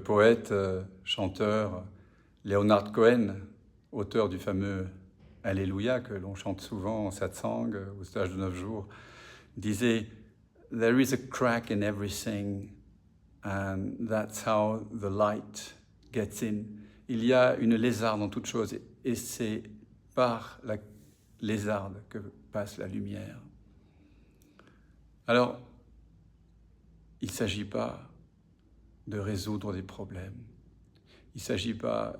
le poète, chanteur Leonard Cohen, auteur du fameux Alléluia que l'on chante souvent en satsang, au stage de 9 jours, disait « There is a crack in everything and that's how the light gets in ». Il y a une lézarde dans toute chose et c'est par la lézarde que passe la lumière. Alors, il ne s'agit pas de résoudre des problèmes. Il ne s'agit pas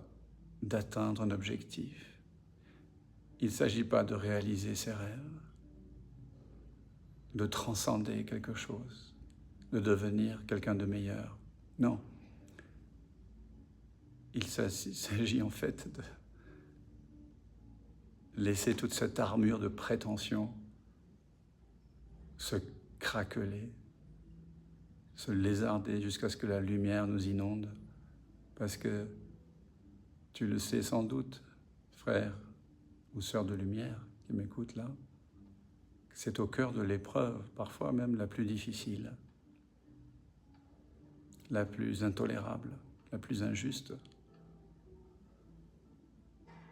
d'atteindre un objectif. Il ne s'agit pas de réaliser ses rêves, de transcender quelque chose, de devenir quelqu'un de meilleur. Non. Il s'agit en fait de laisser toute cette armure de prétention se craqueler, se lézarder jusqu'à ce que la lumière nous inonde. Parce que tu le sais sans doute, frère ou sœur de lumière qui m'écoute là, c'est au cœur de l'épreuve, parfois même la plus difficile, la plus intolérable, la plus injuste,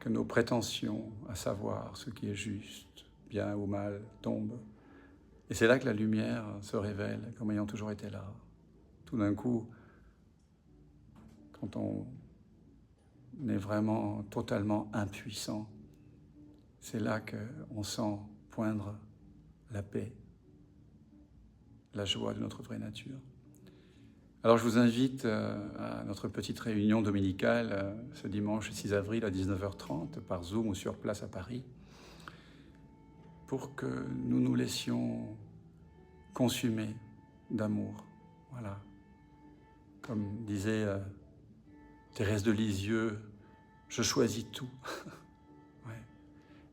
que nos prétentions à savoir ce qui est juste, bien ou mal, tombent. Et c'est là que la lumière se révèle comme ayant toujours été là. Tout d'un coup, quand on est vraiment totalement impuissant, c'est là qu'on sent poindre la paix, la joie de notre vraie nature. Alors je vous invite à notre petite réunion dominicale ce dimanche 6 avril à 19h30 par Zoom ou sur place à Paris pour que nous nous laissions consumer d'amour. Voilà. Comme disait Thérèse de Lisieux, je choisis tout. Ouais.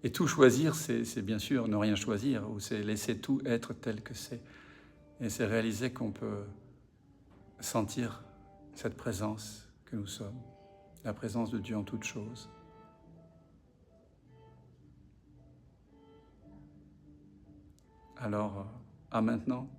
Et tout choisir, c'est bien sûr ne rien choisir, ou c'est laisser tout être tel que c'est. Et c'est réaliser qu'on peut sentir cette présence que nous sommes, la présence de Dieu en toutes choses. Alors, à maintenant.